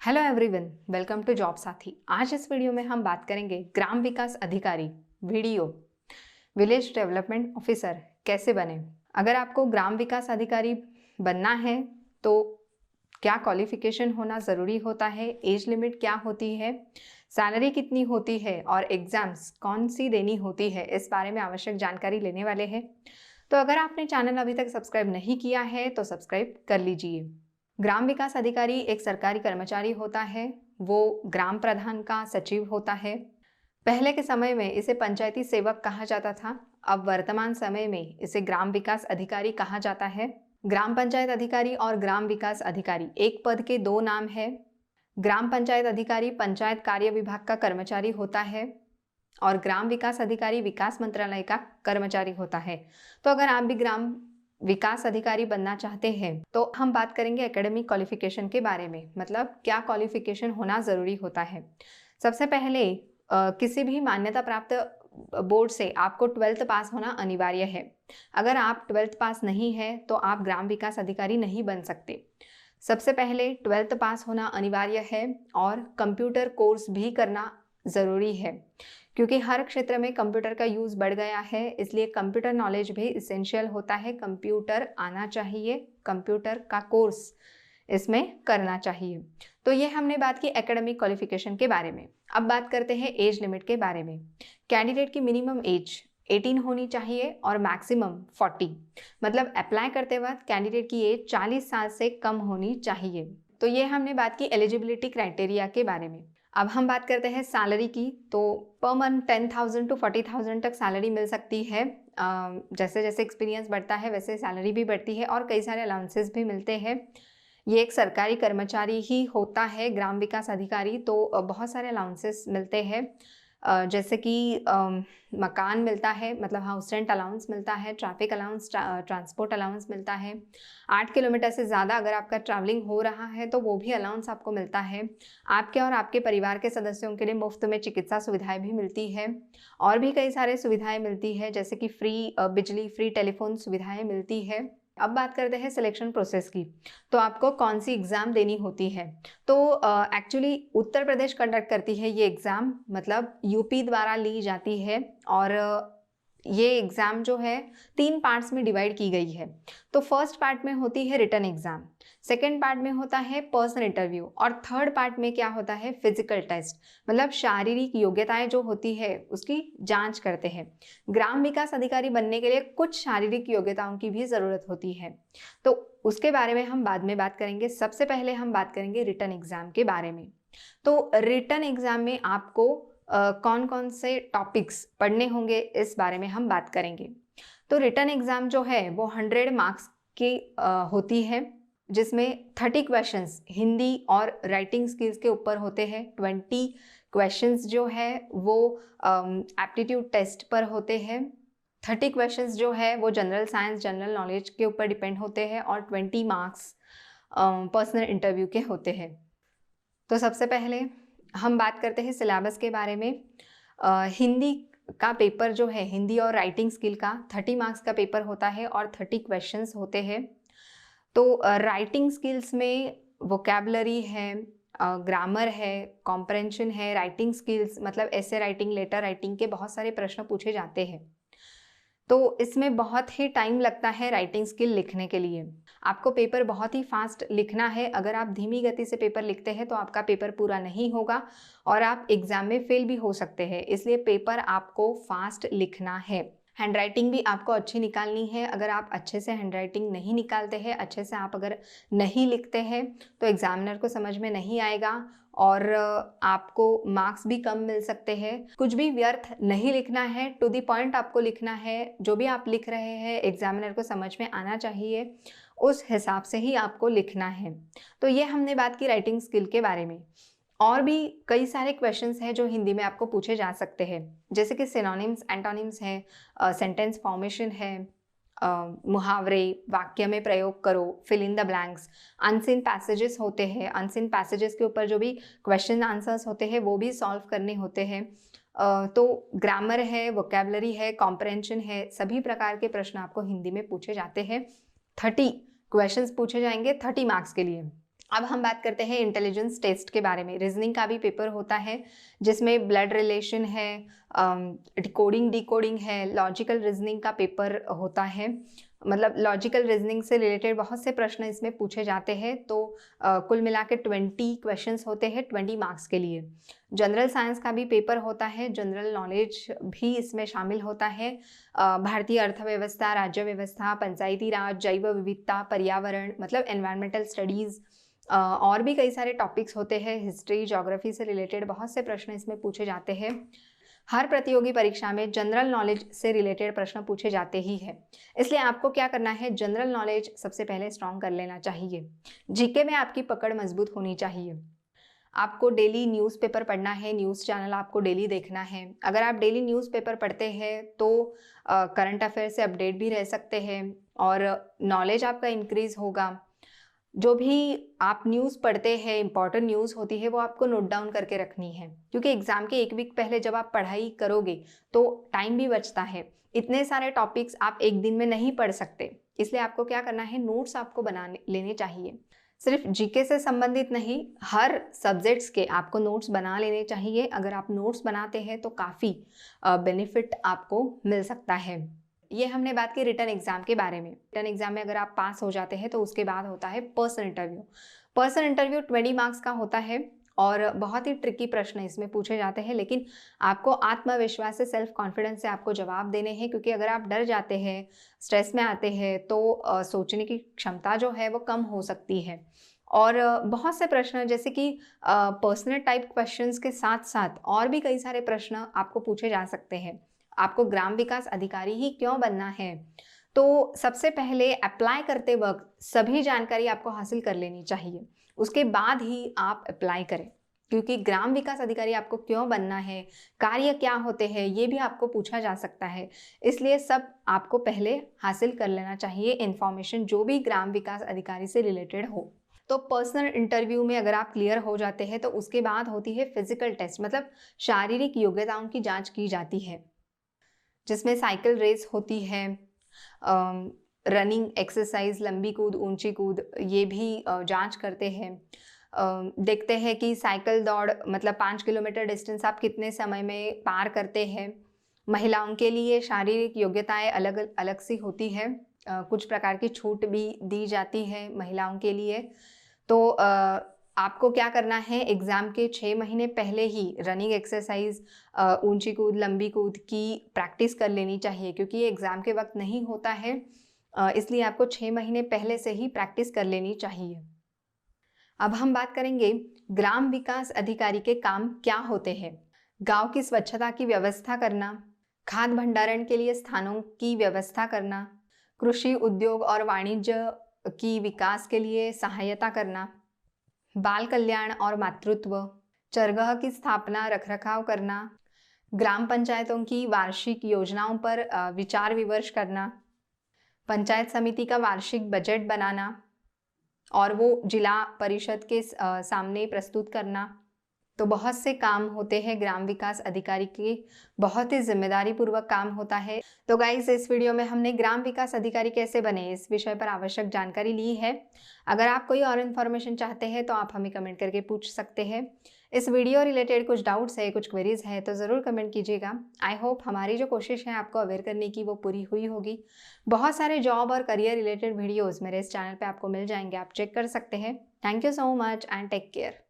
Hello everyone, welcome to job Saathi. आज इस video में हम बात करेंगे ग्राम विकास अधिकारी वीडियो विलेज डेवलपमेंट ऑफिसर कैसे बने। अगर आपको ग्राम विकास अधिकारी बनना है तो क्या क्वालिफिकेशन होना ज़रूरी होता है, एज लिमिट क्या होती है, सैलरी कितनी होती है और एग्ज़ाम्स कौन सी देनी होती है, इस बारे में आवश्यक जानकारी लेने वाले हैं। तो अगर आपने चैनल अभी तक सब्सक्राइब नहीं किया है तो सब्सक्राइब कर लीजिए। ग्राम विकास अधिकारी एक सरकारी कर्मचारी होता है। वो ग्राम प्रधान का सचिव होता है। पहले के समय में इसे पंचायती सेवक कहा जाता था। अब वर्तमान समय में इसे ग्राम विकास अधिकारी कहा जाता है। ग्राम पंचायत अधिकारी और ग्राम विकास अधिकारी एक पद के दो नाम है। ग्राम पंचायत अधिकारी पंचायत कार्य विभाग का कर्मचारी होता है और ग्राम विकास अधिकारी विकास मंत्रालय का कर्मचारी होता है। तो अगर आप भी ग्राम विकास अधिकारी बनना चाहते हैं तो हम बात करेंगे एकेडमिक क्वालिफिकेशन के बारे में, मतलब क्या क्वालिफिकेशन होना ज़रूरी होता है। सबसे पहले किसी भी मान्यता प्राप्त बोर्ड से आपको 12th पास होना अनिवार्य है। अगर आप 12th पास नहीं है तो आप ग्राम विकास अधिकारी नहीं बन सकते। सबसे पहले 12th पास होना अनिवार्य है और कंप्यूटर कोर्स भी करना ज़रूरी है, क्योंकि हर क्षेत्र में कंप्यूटर का यूज़ बढ़ गया है, इसलिए कंप्यूटर नॉलेज भी इसेंशियल होता है। कंप्यूटर आना चाहिए, कंप्यूटर का कोर्स इसमें करना चाहिए। तो ये हमने बात की एकेडमिक क्वालिफिकेशन के बारे में। अब बात करते हैं एज लिमिट के बारे में। कैंडिडेट की मिनिमम एज 18 होनी चाहिए और मैक्सिमम 40, मतलब अप्लाई करते वक्त कैंडिडेट की एज 40 साल से कम होनी चाहिए। तो ये हमने बात की एलिजिबिलिटी क्राइटेरिया के बारे में। अब हम बात करते हैं सैलरी की। तो पर मंथ 10,000 टू 40,000 तक सैलरी मिल सकती है। जैसे जैसे एक्सपीरियंस बढ़ता है वैसे सैलरी भी बढ़ती है और कई सारे अलाउंसेस भी मिलते हैं। ये एक सरकारी कर्मचारी ही होता है ग्राम विकास अधिकारी, तो बहुत सारे अलाउंसेस मिलते हैं, जैसे कि मकान मिलता है, मतलब हाउस रेंट अलाउंस मिलता है, ट्रैफिक अलाउंस, ट्रांसपोर्ट अलाउंस मिलता है। 8 किलोमीटर से ज़्यादा अगर आपका ट्रैवलिंग हो रहा है तो वो भी अलाउंस आपको मिलता है। आपके और आपके परिवार के सदस्यों के लिए मुफ्त में चिकित्सा सुविधाएं भी मिलती है और भी कई सारे सुविधाएं मिलती है, जैसे कि फ्री बिजली, फ्री टेलीफोन सुविधाएं मिलती है। अब बात करते हैं सिलेक्शन प्रोसेस की। तो आपको कौन सी एग्ज़ाम देनी होती है। तो एक्चुअली उत्तर प्रदेश कंडक्ट करती है ये एग्ज़ाम, मतलब यूपी द्वारा ली जाती है। और ये एग्ज़ाम जो है 3 पार्ट्स में डिवाइड की गई है। तो फर्स्ट पार्ट में होती है रिटन एग्ज़ाम, सेकेंड पार्ट में होता है पर्सनल इंटरव्यू और थर्ड पार्ट में क्या होता है, फिजिकल टेस्ट, मतलब शारीरिक योग्यताएं जो होती है उसकी जांच करते हैं। ग्राम विकास अधिकारी बनने के लिए कुछ शारीरिक योग्यताओं की भी ज़रूरत होती है, तो उसके बारे में हम बाद में बात करेंगे। सबसे पहले हम बात करेंगे रिटन एग्ज़ाम के बारे में। तो रिटन एग्ज़ाम में आपको कौन कौन से टॉपिक्स पढ़ने होंगे इस बारे में हम बात करेंगे। तो रिटन एग्ज़ाम जो है वो 100 मार्क्स की होती है, जिसमें 30 क्वेश्चंस हिंदी और राइटिंग स्किल्स के ऊपर होते हैं। 20 क्वेश्चंस जो है वो एप्टीट्यूड टेस्ट पर होते हैं। 30 क्वेश्चंस जो है वो जनरल साइंस, जनरल नॉलेज के ऊपर डिपेंड होते हैं और 20 मार्क्स पर्सनल इंटरव्यू के होते हैं। तो सबसे पहले हम बात करते हैं सिलेबस के बारे में। हिंदी का पेपर जो है, हिंदी और राइटिंग स्किल का 30 मार्क्स का पेपर होता है और 30 क्वेश्चंस होते हैं। तो राइटिंग स्किल्स में वोकैबुलरी है, ग्रामर है, कॉम्प्रहेंशन है, राइटिंग स्किल्स मतलब ऐसे राइटिंग, लेटर राइटिंग के बहुत सारे प्रश्न पूछे जाते हैं। तो इसमें बहुत ही टाइम लगता है राइटिंग स्किल लिखने के लिए। आपको पेपर बहुत ही फास्ट लिखना है। अगर आप धीमी गति से पेपर लिखते हैं तो आपका पेपर पूरा नहीं होगा और आप एग्जाम में फेल भी हो सकते हैं, इसलिए पेपर आपको फास्ट लिखना है। हैंड राइटिंग भी आपको अच्छी निकालनी है। अगर आप अच्छे से हैंड राइटिंग नहीं निकालते हैं, अच्छे से आप अगर नहीं लिखते हैं तो एग्जामिनर को समझ में नहीं आएगा और आपको मार्क्स भी कम मिल सकते हैं। कुछ भी व्यर्थ नहीं लिखना है, टू द पॉइंट आपको लिखना है। जो भी आप लिख रहे हैं एग्जामिनर को समझ में आना चाहिए, उस हिसाब से ही आपको लिखना है। तो ये हमने बात की राइटिंग स्किल के बारे में। और भी कई सारे क्वेश्चंस हैं जो हिंदी में आपको पूछे जा सकते हैं, जैसे कि सिनोनिम्स, एंटोनिम्स है, सेंटेंस फॉर्मेशन है, मुहावरे, वाक्य में प्रयोग करो, fill in the blanks, unseen passages होते हैं। अनसीन पैसेजेस के ऊपर जो भी क्वेश्चन आंसर्स होते हैं वो भी सॉल्व करने होते हैं। तो ग्रामर है, वोकैबुलरी है, कॉम्प्रहेंशन है, सभी प्रकार के प्रश्न आपको हिंदी में पूछे जाते हैं। 30 क्वेश्चंस पूछे जाएंगे 30 मार्क्स के लिए। अब हम बात करते हैं इंटेलिजेंस टेस्ट के बारे में। रीजनिंग का भी पेपर होता है जिसमें ब्लड रिलेशन है, डिकोडिंग डिकोडिंग है, लॉजिकल रीजनिंग का पेपर होता है। मतलब लॉजिकल रीजनिंग से रिलेटेड बहुत से प्रश्न इसमें पूछे जाते हैं। तो कुल मिला के 20 क्वेश्चंस होते हैं 20 मार्क्स के लिए। जनरल साइंस का भी पेपर होता है, जनरल नॉलेज भी इसमें शामिल होता है। भारतीय अर्थव्यवस्था, राज्य व्यवस्था, पंचायती राज, जैव विविधता, पर्यावरण मतलब एनवायरमेंटल स्टडीज़, और भी कई सारे टॉपिक्स होते हैं। हिस्ट्री, ज्योग्राफी से रिलेटेड बहुत से प्रश्न इसमें पूछे जाते हैं। हर प्रतियोगी परीक्षा में जनरल नॉलेज से रिलेटेड प्रश्न पूछे जाते ही है, इसलिए आपको क्या करना है, जनरल नॉलेज सबसे पहले स्ट्रॉन्ग कर लेना चाहिए। जीके में आपकी पकड़ मजबूत होनी चाहिए। आपको डेली न्यूज़पेपर पढ़ना है, न्यूज़ चैनल आपको डेली देखना है। अगर आप डेली न्यूज़पेपर पढ़ते हैं तो करंट अफेयर से अपडेट भी रह सकते हैं और नॉलेज आपका इंक्रीज होगा। जो भी आप न्यूज़ पढ़ते हैं, इंपॉर्टेंट न्यूज़ होती है, वो आपको नोट डाउन करके रखनी है, क्योंकि एग्ज़ाम के एक वीक पहले जब आप पढ़ाई करोगे तो टाइम भी बचता है। इतने सारे टॉपिक्स आप एक दिन में नहीं पढ़ सकते, इसलिए आपको क्या करना है, नोट्स आपको बना लेने चाहिए। सिर्फ जीके से संबंधित नहीं, हर सब्जेक्ट्स के आपको नोट्स बना लेने चाहिए। अगर आप नोट्स बनाते हैं तो काफ़ी बेनिफिट आपको मिल सकता है। ये हमने बात की रिटन एग्जाम के बारे में। रिटन एग्जाम में अगर आप पास हो जाते हैं तो उसके बाद होता है personal interview. Personal interview 20 marks का होता है और बहुत ही ट्रिकी प्रश्न इसमें पूछे जाते हैं, लेकिन आपको आत्मविश्वास से, सेल्फ कॉन्फिडेंस से आपको जवाब देने हैं, क्योंकि अगर आप डर जाते हैं, स्ट्रेस में आते हैं तो सोचने की क्षमता जो है वो कम हो सकती है। और बहुत से प्रश्न जैसे कि पर्सनल टाइप क्वेश्चंस के साथ साथ और भी कई सारे प्रश्न आपको पूछे जा सकते हैं। आपको ग्राम विकास अधिकारी ही क्यों बनना है, तो सबसे पहले अप्लाई करते वक्त सभी जानकारी आपको हासिल कर लेनी चाहिए, उसके बाद ही आप अप्लाई करें। क्योंकि ग्राम विकास अधिकारी आपको क्यों बनना है, कार्य क्या होते हैं, ये भी आपको पूछा जा सकता है, इसलिए सब आपको पहले हासिल कर लेना चाहिए इन्फॉर्मेशन जो भी ग्राम विकास अधिकारी से रिलेटेड हो। तो पर्सनल इंटरव्यू में अगर आप क्लियर हो जाते हैं तो उसके बाद होती है फिजिकल टेस्ट, मतलब शारीरिक योग्यताओं की जांच की जाती है, जिसमें साइकिल रेस होती है, रनिंग एक्सरसाइज, लंबी कूद, ऊंची कूद, ये भी जांच करते हैं। देखते हैं कि साइकिल दौड़ मतलब 5 किलोमीटर डिस्टेंस आप कितने समय में पार करते हैं। महिलाओं के लिए शारीरिक योग्यताएं अलग अलग सी होती है, कुछ प्रकार की छूट भी दी जाती है महिलाओं के लिए। तो आपको क्या करना है, एग्ज़ाम के 6 महीने पहले ही रनिंग एक्सरसाइज, ऊंची कूद, लंबी कूद की प्रैक्टिस कर लेनी चाहिए, क्योंकि ये एग्ज़ाम के वक्त नहीं होता है, इसलिए आपको 6 महीने पहले से ही प्रैक्टिस कर लेनी चाहिए। अब हम बात करेंगे ग्राम विकास अधिकारी के काम क्या होते हैं। गांव की स्वच्छता की व्यवस्था करना, खाद्य भंडारण के लिए स्थानों की व्यवस्था करना, कृषि, उद्योग और वाणिज्य की विकास के लिए सहायता करना, बाल कल्याण और मातृत्व, चरगह की स्थापना, रखरखाव करना, ग्राम पंचायतों की वार्षिक योजनाओं पर विचार विमर्श करना, पंचायत समिति का वार्षिक बजट बनाना और वो जिला परिषद के सामने प्रस्तुत करना। तो बहुत से काम होते हैं ग्राम विकास अधिकारी के, बहुत ही जिम्मेदारी पूर्वक काम होता है। तो गाइस, इस वीडियो में हमने ग्राम विकास अधिकारी कैसे बने इस विषय पर आवश्यक जानकारी ली है। अगर आप कोई और इन्फॉर्मेशन चाहते हैं तो आप हमें कमेंट करके पूछ सकते हैं। इस वीडियो रिलेटेड कुछ डाउट्स है, कुछ क्वेरीज है तो ज़रूर कमेंट कीजिएगा। आई होप हमारी जो कोशिश है आपको अवेयर करने की वो पूरी हुई होगी। बहुत सारे जॉब और करियर रिलेटेड वीडियोज़ मेरे इस चैनल पर आपको मिल जाएंगे, आप चेक कर सकते हैं। Thank you so much and take care.